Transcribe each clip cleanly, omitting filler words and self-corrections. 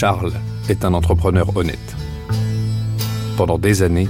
Charles est un entrepreneur honnête. Pendant des années,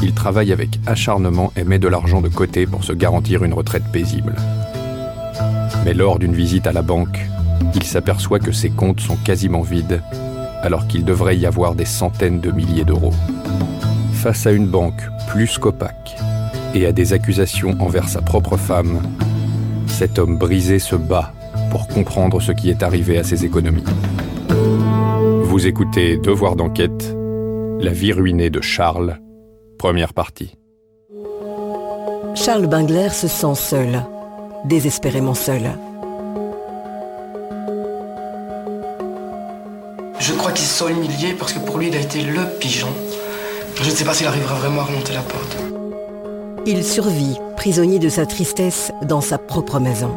il travaille avec acharnement et met de l'argent de côté pour se garantir une retraite paisible. Mais lors d'une visite à la banque, il s'aperçoit que ses comptes sont quasiment vides, alors qu'il devrait y avoir des centaines de milliers d'euros. Face à une banque plus qu'opaque et à des accusations envers sa propre femme, cet homme brisé se bat pour comprendre ce qui est arrivé à ses économies. Vous écoutez Devoir d'enquête, la vie ruinée de Charles, première partie. Charles Bingler se sent seul, désespérément seul. Je crois qu'il se sent humilié parce que pour lui, il a été le pigeon. Je ne sais pas s'il arrivera vraiment à remonter la porte. Il survit, prisonnier de sa tristesse, dans sa propre maison.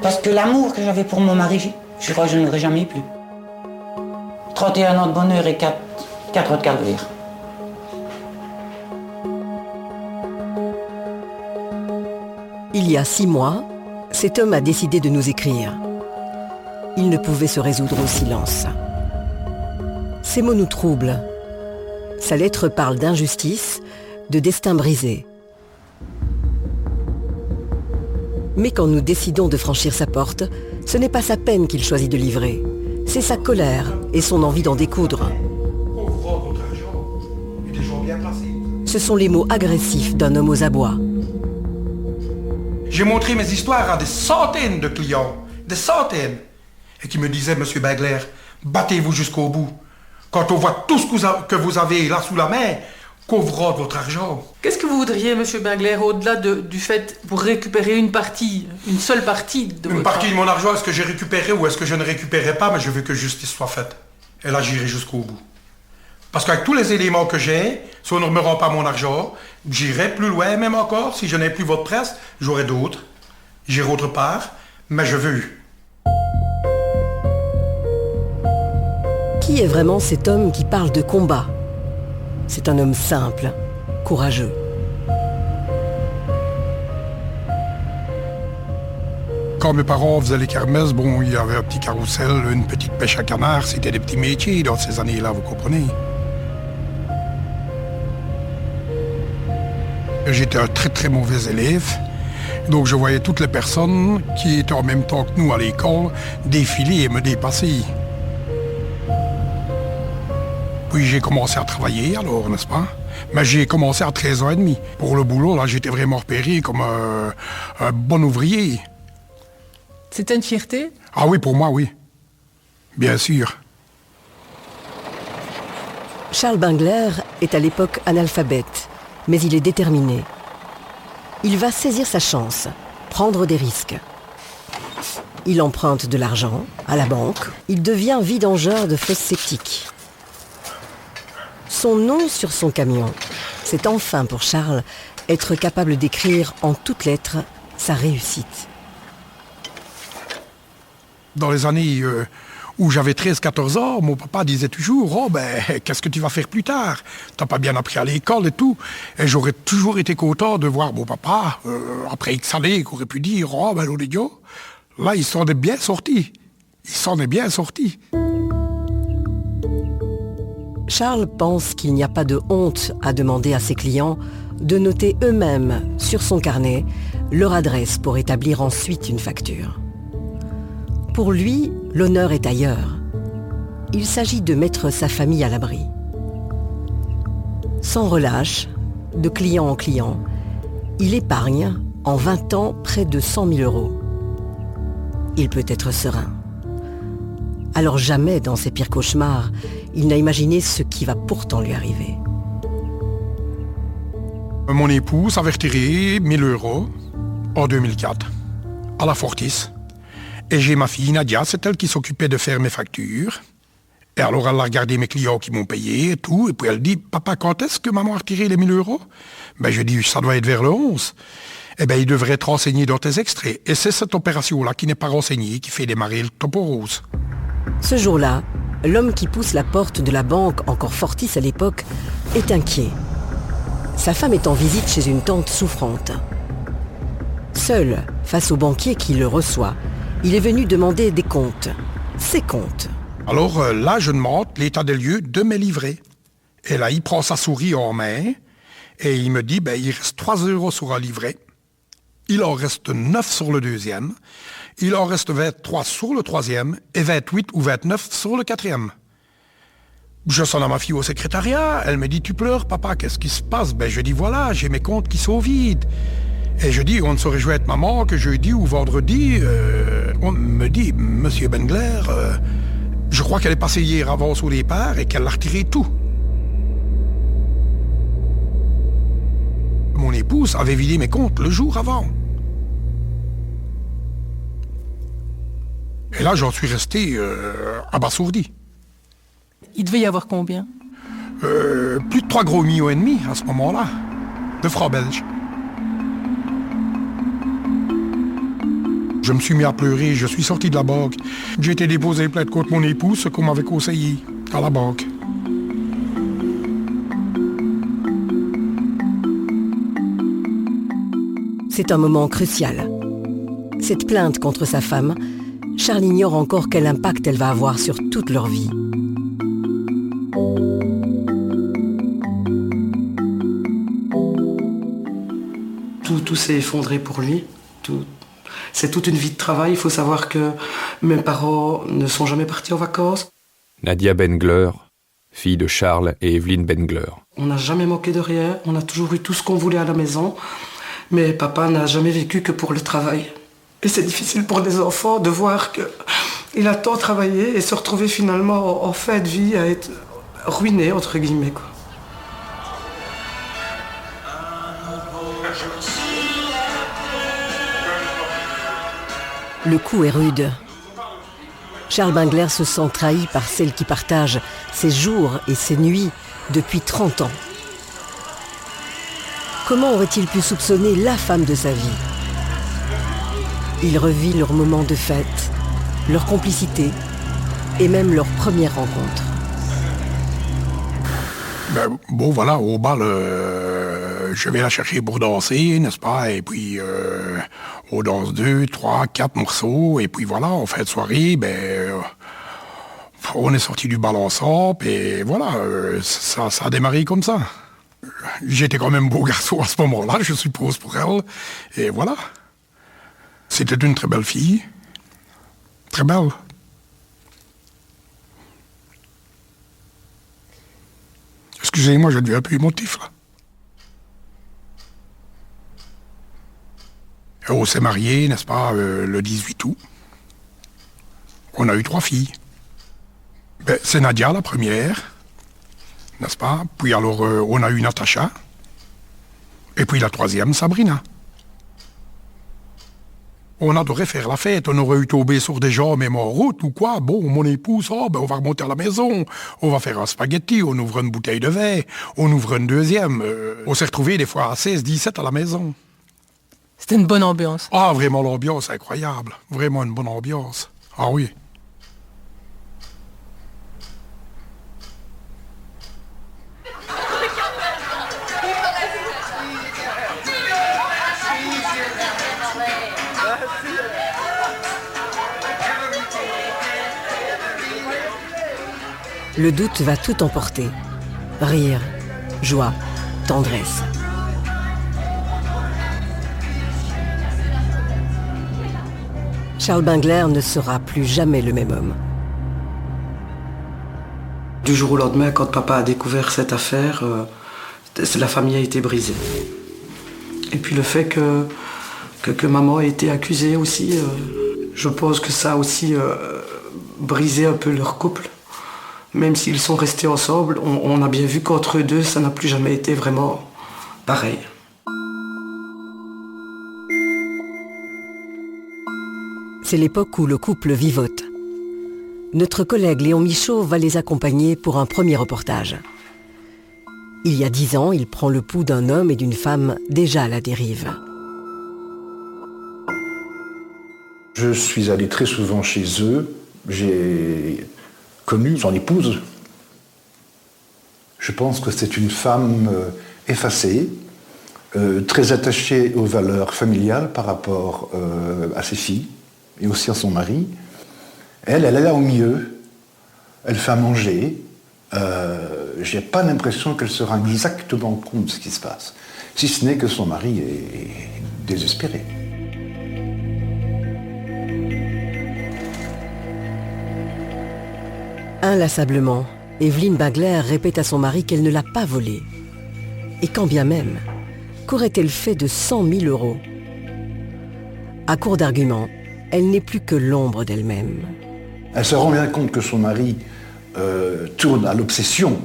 Parce que l'amour que j'avais pour mon mari, je crois que je ne l'aurai jamais plus. 31 ans de bonheur et 4 de calvaire. Il y a 6 mois, cet homme a décidé de nous écrire. Il ne pouvait se résoudre au silence. Ces mots nous troublent. Sa lettre parle d'injustice, de destin brisé. Mais quand nous décidons de franchir sa porte, ce n'est pas sa peine qu'il choisit de livrer. C'est sa colère et son envie d'en découdre. Ce sont les mots agressifs d'un homme aux abois. J'ai montré mes histoires à des centaines de clients, des centaines, et qui me disaient, Monsieur Bingler, battez-vous jusqu'au bout. Quand on voit tout ce que vous avez là sous la main, qu'on vous rende votre argent. Qu'est-ce que vous voudriez, Monsieur Bingler, au-delà du fait pour récupérer une seule partie de votre... Une partie de mon argent, est-ce que j'ai récupéré ou est-ce que je ne récupérais pas, mais je veux que justice soit faite. Et là, j'irai jusqu'au bout. Parce qu'avec tous les éléments que j'ai, si on ne me rend pas mon argent, j'irai plus loin, même encore. Si je n'ai plus votre presse, j'aurai d'autres. J'irai autre part, mais je veux. Qui est vraiment cet homme qui parle de combat ? C'est un homme simple, courageux. Quand mes parents faisaient les kermesses, bon, il y avait un petit carrousel, une petite pêche à canard, c'était des petits métiers dans ces années-là, vous comprenez. J'étais un très très mauvais élève, donc je voyais toutes les personnes qui étaient en même temps que nous à l'école défiler et me dépasser. Puis j'ai commencé à travailler alors, n'est-ce pas? Mais j'ai commencé à 13 ans et demi. Pour le boulot, là, j'étais vraiment repéré comme un bon ouvrier. C'était une fierté? Ah oui, pour moi, oui. Bien sûr. Charles Bingler est à l'époque analphabète, mais il est déterminé. Il va saisir sa chance, prendre des risques. Il emprunte de l'argent à la banque. Il devient vidangeur de fosses septiques. Son nom sur son camion, c'est enfin pour Charles être capable d'écrire en toutes lettres sa réussite. Dans les années où j'avais 13-14 ans, mon papa disait toujours « Oh ben, qu'est-ce que tu vas faire plus tard? T'as pas bien appris à l'école et tout. » Et j'aurais toujours été content de voir mon papa, après X années, qui aurait pu dire « Oh ben, l'Olédio, là, il s'en est bien sorti. Il s'en est bien sorti. » Charles pense qu'il n'y a pas de honte à demander à ses clients de noter eux-mêmes sur son carnet leur adresse pour établir ensuite une facture. Pour lui, l'honneur est ailleurs. Il s'agit de mettre sa famille à l'abri. Sans relâche, de client en client, il épargne en 20 ans près de 100 000 euros. Il peut être serein. Alors jamais dans ses pires cauchemars, il n'a imaginé ce qui va pourtant lui arriver. Mon épouse avait retiré 1 000 euros en 2004 à la Fortis. Et j'ai ma fille Nadia, c'est elle qui s'occupait de faire mes factures. Et alors elle a regardé mes clients qui m'ont payé et tout. Et puis elle dit, papa, quand est-ce que maman a retiré les 1 000 euros? Ben je dis, ça doit être vers le 11. Eh bien, il devrait être renseigné dans tes extraits. Et c'est cette opération-là qui n'est pas renseignée qui fait démarrer le toporose. Ce jour-là, l'homme qui pousse la porte de la banque, encore Fortis à l'époque, est inquiet. Sa femme est en visite chez une tante souffrante. Seul, face au banquier qui le reçoit, il est venu demander des comptes. ses comptes. Alors là, je demande l'état des lieux de mes livrets. Et là, il prend sa souris en main et il me dit, il reste 3 € sur un livret. Il en reste 9 sur le deuxième. Il en reste 23 sur le troisième et 28 ou 29 sur le quatrième. Je sonne à ma fille au secrétariat. Elle me dit, tu pleures, papa, qu'est-ce qui se passe? Je dis, voilà, j'ai mes comptes qui sont vides. Et je dis, on ne se réjouit être maman que jeudi ou vendredi. On me dit, monsieur Bengler, je crois qu'elle est passée hier avant au départ et qu'elle a retiré tout. Mon épouse avait vidé mes comptes le jour avant. Et là, j'en suis resté abasourdi. Il devait y avoir combien? Plus de 3,5 millions à ce moment-là, de francs belges. Je me suis mis à pleurer, je suis sorti de la banque. J'ai été déposé plainte contre mon épouse, ce qu'on m'avait conseillé à la banque. C'est un moment crucial. Cette plainte contre sa femme, Charles ignore encore quel impact elle va avoir sur toute leur vie. Tout s'est effondré pour lui. C'est toute une vie de travail. Il faut savoir que mes parents ne sont jamais partis en vacances. Nadia Bengler, fille de Charles et Evelyne Bengler. On n'a jamais manqué de rien. On a toujours eu tout ce qu'on voulait à la maison. Mais papa n'a jamais vécu que pour le travail. Et c'est difficile pour des enfants de voir qu'il a tant travaillé et se retrouver finalement en fin de vie à être ruiné, entre guillemets, quoi. Le coup est rude. Charles Bengler se sent trahi par celle qui partage ses jours et ses nuits depuis 30 ans. Comment aurait-il pu soupçonner la femme de sa vie? Il revit leurs moments de fête, leur complicité et même leur première rencontre. Voilà, au bal, je vais la chercher pour danser, n'est-ce pas? Et puis, on danse 2, 3, 4 morceaux. Et puis voilà, en fin de soirée, on est sortis du bal ensemble. Et voilà, ça a démarré comme ça. J'étais quand même beau garçon à ce moment-là, je suppose, pour elle. Et voilà. C'était une très belle fille. Très belle. Excusez-moi, je deviens un peu émotif, là. On s'est mariés, n'est-ce pas, le 18 août. On a eu 3 filles. C'est Nadia, la première, n'est-ce pas? Puis alors, on a eu Natacha. Et puis la troisième, Sabrina. On adorait faire la fête, on aurait eu tombé sur des gens, même en route ou quoi. Bon, mon épouse, on va remonter à la maison, on va faire un spaghetti, on ouvre une bouteille de vin, on ouvre une deuxième. On s'est retrouvés des fois à 16, 17 à la maison. C'était une bonne ambiance. Ah, vraiment, l'ambiance incroyable. Vraiment une bonne ambiance. Ah oui. Le doute va tout emporter. Rire, joie, tendresse. Charles Bengler ne sera plus jamais le même homme. Du jour au lendemain, quand papa a découvert cette affaire, la famille a été brisée. Et puis le fait que maman ait été accusée aussi, je pense que ça a aussi brisé un peu leur couple. Même s'ils sont restés ensemble, on a bien vu qu'entre eux deux, ça n'a plus jamais été vraiment pareil. C'est l'époque où le couple vivote. Notre collègue Léon Michaud va les accompagner pour un premier reportage. Il y a 10 ans, il prend le pouls d'un homme et d'une femme déjà à la dérive. Je suis allé très souvent chez eux. J'ai connu son épouse. Je pense que c'est une femme effacée, très attachée aux valeurs familiales par rapport à ses filles et aussi à son mari. Elle est là au milieu, elle fait à manger. J'ai pas l'impression qu'elle se rend exactement compte de ce qui se passe, si ce n'est que son mari est désespéré. Inlassablement, Evelyne Bingler répète à son mari qu'elle ne l'a pas volé. Et quand bien même, qu'aurait-elle fait de 100 000 €? À court d'arguments, elle n'est plus que l'ombre d'elle-même. Elle se rend bien compte que son mari tourne à l'obsession.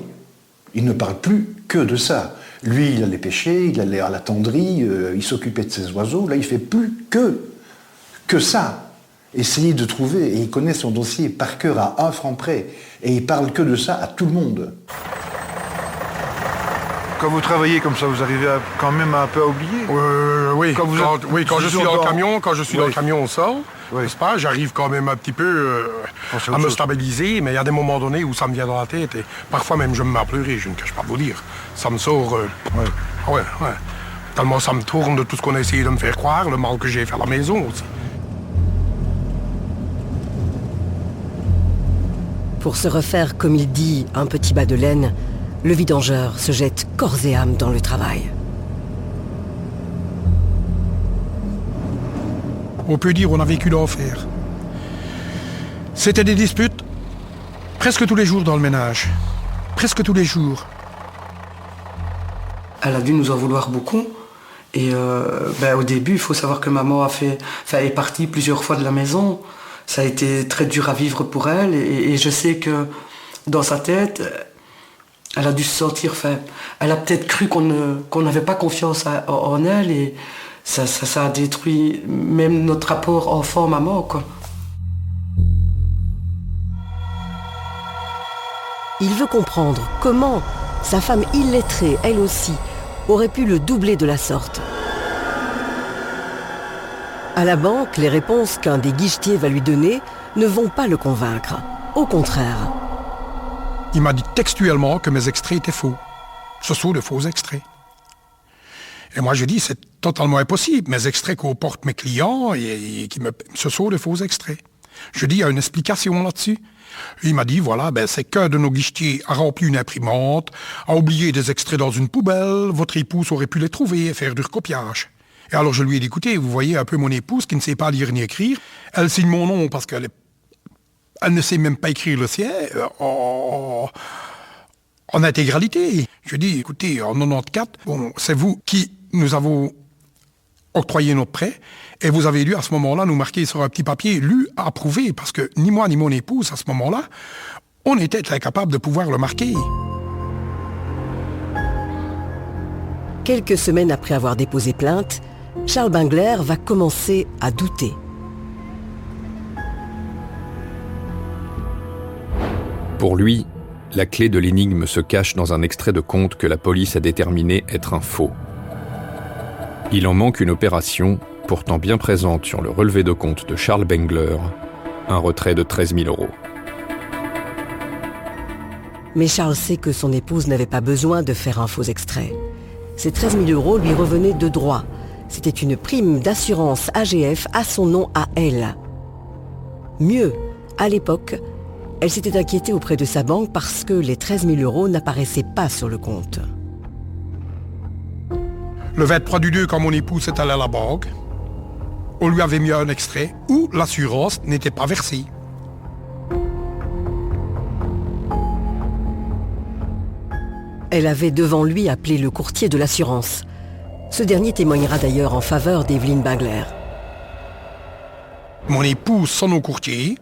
Il ne parle plus que de ça. Lui, il allait pêcher, il allait à la tenderie, il s'occupait de ses oiseaux. Là, il ne fait plus que ça. Essayer de trouver, et il connaît son dossier par cœur à 1 franc près. Et il parle que de ça à tout le monde. Quand vous travaillez comme ça, vous arrivez quand même un peu à oublier? Oui, quand je suis dans le camion, on sort, oui. n'est-ce pas? J'arrive quand même un petit peu à me stabiliser, mais il y a des moments donnés où ça me vient dans la tête, et parfois même je me mets à pleurer, je ne cache pas vous dire. Ça me sort... ouais. Tellement ça me tourne de tout ce qu'on a essayé de me faire croire, le mal que j'ai fait à la maison aussi. Pour se refaire, comme il dit, un petit bas de laine, le vidangeur se jette corps et âme dans le travail. On peut dire qu'on a vécu l'enfer. C'était des disputes presque tous les jours dans le ménage. Presque tous les jours. Elle a dû nous en vouloir beaucoup. Et au début, il faut savoir que maman est partie plusieurs fois de la maison. Ça a été très dur à vivre pour elle. Et je sais que dans sa tête, elle a dû se sentir... Elle a peut-être cru qu'on n'avait pas confiance en elle. Et ça a détruit même notre rapport enfant-maman, quoi. Il veut comprendre comment sa femme illettrée, elle aussi, aurait pu le doubler de la sorte. À la banque, les réponses qu'un des guichetiers va lui donner ne vont pas le convaincre. Au contraire. Il m'a dit textuellement que mes extraits étaient faux. Ce sont de faux extraits. Et moi, je dis, c'est totalement impossible. Mes extraits qu'apportent mes clients, ce sont de faux extraits. Je dis, il y a une explication là-dessus. Il m'a dit, voilà, c'est qu'un de nos guichetiers a rempli une imprimante, a oublié des extraits dans une poubelle, votre épouse aurait pu les trouver et faire du recopiage. Et alors je lui ai dit, écoutez, vous voyez un peu mon épouse qui ne sait pas lire ni écrire, elle signe mon nom parce qu'elle ne sait même pas écrire le sien en intégralité. Je dis, écoutez, en 94, c'est vous qui nous avons octroyé notre prêt, et vous avez dû à ce moment-là nous marquer sur un petit papier lu, approuvé, parce que ni moi ni mon épouse à ce moment-là, on était incapables de pouvoir le marquer. Quelques semaines après avoir déposé plainte, Charles Bingler va commencer à douter. Pour lui, la clé de l'énigme se cache dans un extrait de compte que la police a déterminé être un faux. Il en manque une opération, pourtant bien présente sur le relevé de compte de Charles Bingler, un retrait de 13 000 €. Mais Charles sait que son épouse n'avait pas besoin de faire un faux extrait. Ces 13 000 € lui revenaient de droit. C'était une prime d'assurance AGF à son nom à elle. Mieux, à l'époque, elle s'était inquiétée auprès de sa banque parce que les 13 000 € n'apparaissaient pas sur le compte. Le 23 du 2, quand mon épouse est allée à la banque, on lui avait mis un extrait où l'assurance n'était pas versée. Elle avait devant lui appelé le courtier de l'assurance. Ce dernier témoignera d'ailleurs en faveur d'Evelyne Bingler. Mon épouse sonne au courtier,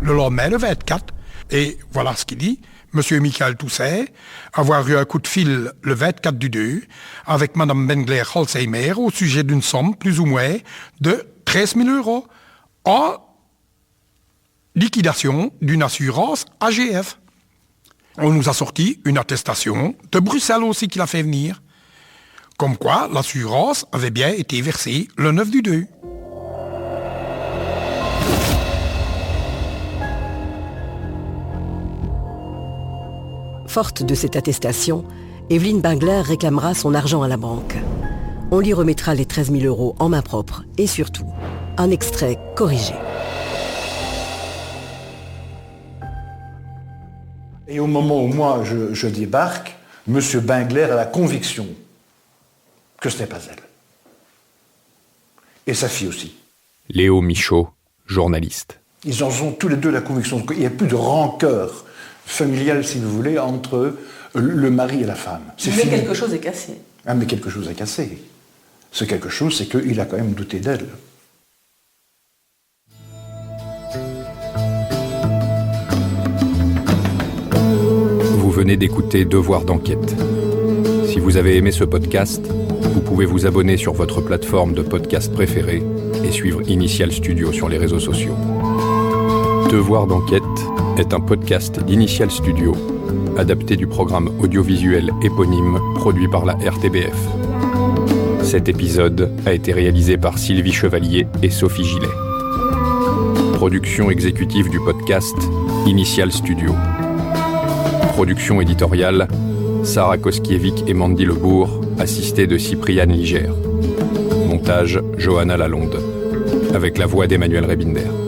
le lendemain, le 24, et voilà ce qu'il dit. Monsieur Michael Toussaint, avoir eu un coup de fil le 24 du 2 avec Madame Bingler-Holzheimer au sujet d'une somme, plus ou moins, de 13 000 € en liquidation d'une assurance AGF. On nous a sorti une attestation de Bruxelles aussi qui l'a fait venir. Comme quoi, l'assurance avait bien été versée le 9 du 2. Forte de cette attestation, Evelyne Bingler réclamera son argent à la banque. On lui remettra les 13 000 € en main propre et surtout, un extrait corrigé. Et au moment où moi je débarque, M. Bingler a la conviction que ce n'est pas elle. Et sa fille aussi. Léo Michaud, journaliste. Ils en ont tous les deux la conviction qu'il n'y a plus de rancœur familiale, si vous voulez, entre le mari et la femme. Mais quelque chose est cassé. Ah, mais quelque chose est cassé. Ce quelque chose, c'est qu'il a quand même douté d'elle. Vous venez d'écouter Devoir d'enquête. Si vous avez aimé ce podcast, vous pouvez vous abonner sur votre plateforme de podcast préférée et suivre Initial Studio sur les réseaux sociaux. Devoir d'enquête est un podcast d'Initial Studio, adapté du programme audiovisuel éponyme produit par la RTBF. Cet épisode a été réalisé par Sylvie Chevalier et Sophie Gillet. Production exécutive du podcast, Initial Studio. Production éditoriale, Sarah Koskiewicz et Mandy Lebourg, assistée de Cypriane Liger. Montage, Johanna Lalonde, avec la voix d'Emmanuel Rebinder.